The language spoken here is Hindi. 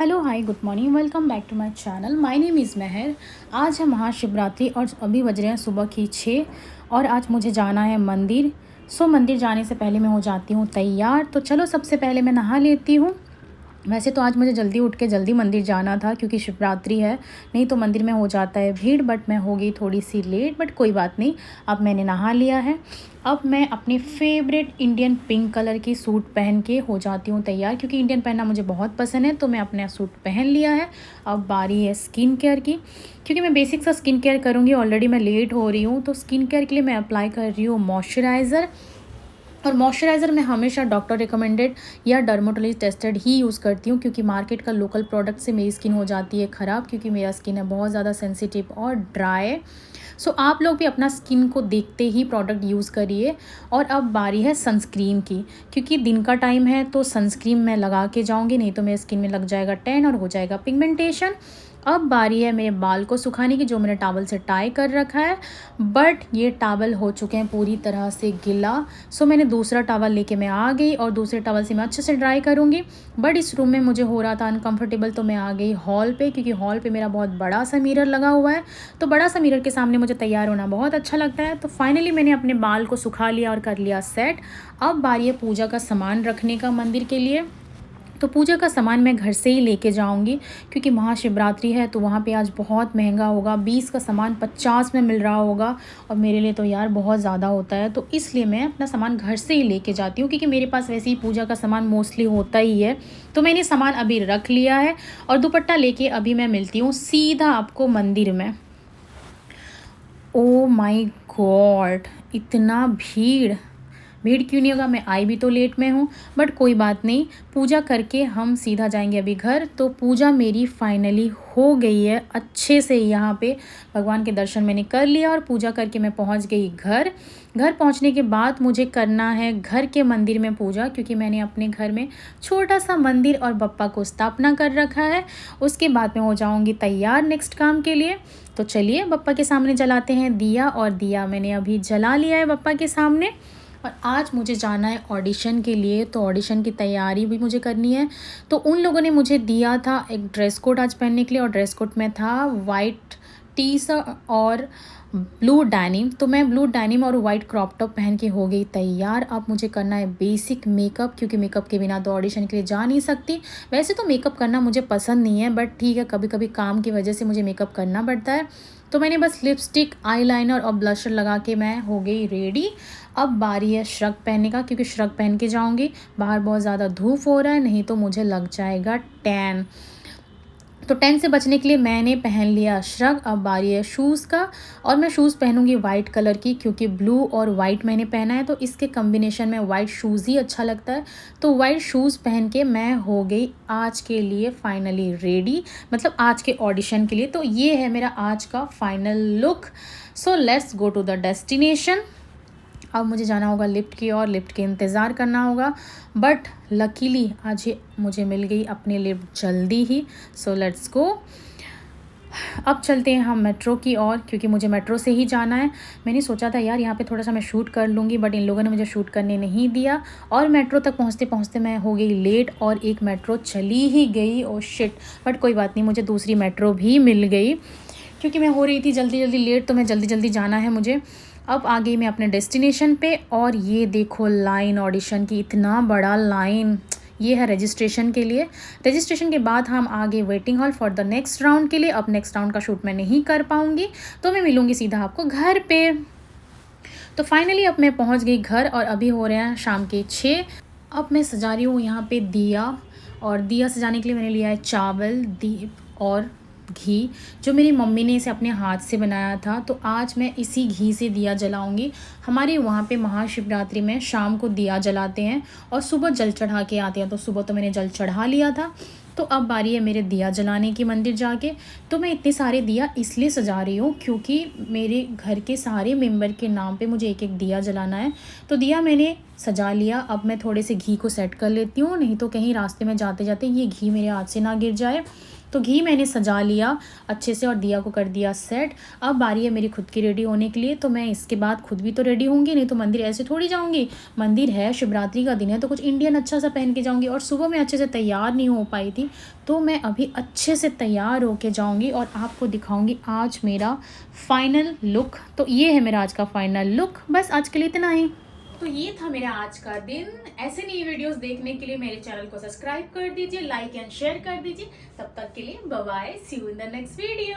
Hello hi good morning welcome back to my channel. My name is Meher. आज है महाशिवरात्रि और अभी बज रहे हैं सुबह की 6 और आज मुझे जाना है मंदिर। मंदिर जाने से पहले मैं हो जाती हूँ तैयार। तो चलो सबसे पहले मैं नहा लेती हूँ। वैसे तो आज मुझे जल्दी उठ के जल्दी मंदिर जाना था क्योंकि शिवरात्रि है, नहीं तो मंदिर में हो जाता है भीड़, बट मैं हो गई थोड़ी सी लेट, बट कोई बात नहीं। अब मैंने नहा लिया है। अब मैं अपने फेवरेट इंडियन पिंक कलर की सूट पहन के हो जाती हूँ तैयार, क्योंकि इंडियन पहनना मुझे बहुत पसंद है। तो मैं अपना सूट पहन लिया है। अब बारी है स्किन केयर की, क्योंकि मैं बेसिक सा स्किन केयर करूँगी। ऑलरेडी मैं लेट हो रही हूँ, तो स्किन केयर के लिए मैं अप्लाई कर रही हूँ मॉइस्चराइज़र। और मॉइस्चराइज़र मैं हमेशा डॉक्टर रिकमेंडेड या डर्मेटोलॉजिस्ट टेस्टेड ही यूज़ करती हूँ, क्योंकि मार्केट का लोकल प्रोडक्ट से मेरी स्किन हो जाती है ख़राब, क्योंकि मेरा स्किन है बहुत ज़्यादा सेंसिटिव और ड्राई। आप लोग भी अपना स्किन को देखते ही प्रोडक्ट यूज़ करिए। और अब बारी है सनस्क्रीन की, क्योंकि दिन का टाइम है तो सनस्क्रीन मैं लगा के जाऊँगी, नहीं तो मेरे स्किन में लग जाएगा टैन और हो जाएगा पिगमेंटेशन। अब बारी है मेरे बाल को सुखाने की, जो मैंने टॉवल से टाई कर रखा है, बट ये टॉवल हो चुके हैं पूरी तरह से गीला। मैंने दूसरा टॉवल लेके मैं आ गई और दूसरे टॉवल से मैं अच्छे से ड्राई करूँगी। बट इस रूम में मुझे हो रहा था अनकंफर्टेबल, तो मैं आ गई हॉल पे, क्योंकि हॉल पे मेरा बहुत बड़ा सा मिरर लगा हुआ है। तो बड़ा सा मिरर के सामने मुझे तैयार होना बहुत अच्छा लगता है। तो फाइनली मैंने अपने बाल को सुखा लिया और कर लिया सेट। अब बारी है पूजा का सामान रखने का मंदिर के लिए। तो पूजा का सामान मैं घर से ही लेके जाऊंगी, क्योंकि महाशिवरात्रि है तो वहाँ पे आज बहुत महंगा होगा। 20 का सामान 50 में मिल रहा होगा, और मेरे लिए तो यार बहुत ज़्यादा होता है। तो इसलिए मैं अपना सामान घर से ही लेके जाती हूँ, क्योंकि मेरे पास वैसे ही पूजा का सामान मोस्टली होता ही है। तो मैंने सामान अभी रख लिया है और दुपट्टा लेके अभी मैं मिलती हूँ सीधा आपको मंदिर में। ओ माई गॉड, इतना भीड़ भीड़ क्यों नहीं होगा, मैं आई भी तो लेट में हूँ, बट कोई बात नहीं। पूजा करके हम सीधा जाएंगे अभी घर। तो पूजा मेरी फाइनली हो गई है अच्छे से। यहाँ पे भगवान के दर्शन मैंने कर लिया और पूजा करके मैं पहुँच गई घर। घर पहुँचने के बाद मुझे करना है घर के मंदिर में पूजा, क्योंकि मैंने अपने घर में छोटा सा मंदिर और बप्पा को स्थापना कर रखा है। उसके बाद मैं हो जाऊँगी तैयार नेक्स्ट काम के लिए। तो चलिए बप्पा के सामने जलाते हैं दिया, और दिया मैंने अभी जला लिया है बप्पा के सामने। और आज मुझे जाना है ऑडिशन के लिए, तो ऑडिशन की तैयारी भी मुझे करनी है। तो उन लोगों ने मुझे दिया था एक ड्रेस कोड आज पहनने के लिए, और ड्रेस कोड में था वाइट टी शर्ट और ब्लू डैनिम। तो मैं ब्लू डैनिम और वाइट क्रॉप टॉप पहन के हो गई तैयार। अब मुझे करना है बेसिक मेकअप, क्योंकि मेकअप के बिना तो ऑडिशन के लिए जा नहीं सकती। वैसे तो मेकअप करना मुझे पसंद नहीं है, बट ठीक है, कभी कभी काम की वजह से मुझे मेकअप करना पड़ता है। तो मैंने बस लिपस्टिक, आईलाइनर और ब्लशर लगा के मैं हो गई रेडी। अब बारी है श्रग पहनने का, क्योंकि श्रग पहन के जाऊंगी। बाहर बहुत ज़्यादा धूप हो रहा है, नहीं तो मुझे लग जाएगा टैन। तो टैन से बचने के लिए मैंने पहन लिया श्रग। अब बारी है शूज़ का, और मैं शूज़ पहनूंगी वाइट कलर की, क्योंकि ब्लू और वाइट मैंने पहना है, तो इसके कम्बिनेशन में वाइट शूज़ ही अच्छा लगता है। तो वाइट शूज़ पहन के मैं हो गई आज के लिए फाइनली रेडी, मतलब आज के ऑडिशन के लिए। तो ये है मेरा आज का final look. Let's go to the destination. अब मुझे जाना होगा लिफ्ट की ओर, लिफ्ट के इंतज़ार करना होगा, बट लकीली आज ये मुझे मिल गई अपनी लिफ्ट जल्दी ही। Let's go. अब चलते हैं हम मेट्रो की ओर, क्योंकि मुझे मेट्रो से ही जाना है। मैंने सोचा था यार यहाँ पे थोड़ा सा मैं शूट कर लूँगी, बट इन लोगों ने मुझे शूट करने नहीं दिया, और मेट्रो तक पहुँचते पहुँचते मैं हो गई लेट, और एक मेट्रो चली ही गई। ओ शिट, बट कोई बात नहीं, मुझे दूसरी मेट्रो भी मिल गई, क्योंकि मैं हो रही थी जल्दी जल्दी लेट, तो मैं जल्दी जल्दी जाना है मुझे। अब आ गई मैं अपने डेस्टिनेशन पे, और ये देखो लाइन ऑडिशन की, इतना बड़ा लाइन। ये है रजिस्ट्रेशन के लिए। रजिस्ट्रेशन के बाद हम आगे waiting hall for the next round के लिए। अब नेक्स्ट राउंड का शूट मैं नहीं कर पाऊँगी, तो मैं मिलूँगी सीधा आपको घर पे। तो फाइनली अब मैं पहुँच गई घर, और अभी हो रहे हैं शाम के 6। अब मैं सजा रही हूँ यहाँ पे दिया, और दिया सजाने के लिए मैंने लिया है चावल, दीप और घी, जो मेरी मम्मी ने इसे अपने हाथ से बनाया था। तो आज मैं इसी घी से दिया जलाऊंगी। हमारे वहाँ पे महाशिवरात्रि में शाम को दिया जलाते हैं और सुबह जल चढ़ा के आते हैं। तो सुबह तो मैंने जल चढ़ा लिया था। तो अब बारी है मेरे दिया जलाने की मंदिर जाके। तो मैं इतने सारे दिया इसलिए सजा रही हूँ, क्योंकि मेरे घर के सारे मेंबर के नाम पे मुझे एक एक दिया जलाना है। तो दिया मैंने सजा लिया। अब मैं थोड़े से घी को सेट कर लेती हूँ, नहीं तो कहीं रास्ते में जाते जाते ये घी मेरे हाथ से ना गिर जाए। तो घी मैंने सजा लिया अच्छे से और दिया को कर दिया सेट। अब बारी है मेरी खुद की रेडी होने के लिए, तो मैं इसके बाद खुद भी तो रेडी होंगी, नहीं तो मंदिर ऐसे थोड़ी जाऊँगी। मंदिर है, शिवरात्रि का दिन है, तो कुछ इंडियन अच्छा सा पहन के जाऊँगी। और सुबह मैं अच्छे से तैयार नहीं हो पाई थी, तो मैं अभी अच्छे से तैयार होके जाऊँगी और आपको दिखाऊँगी आज मेरा फाइनल लुक। तो ये है मेरा आज का फाइनल लुक। बस आज के लिए इतना ही। तो ये था मेरा आज का दिन। ऐसे नई वीडियोस देखने के लिए मेरे चैनल को सब्सक्राइब कर दीजिए, लाइक एंड शेयर कर दीजिए। तब तक के लिए bye bye, see you in the next video.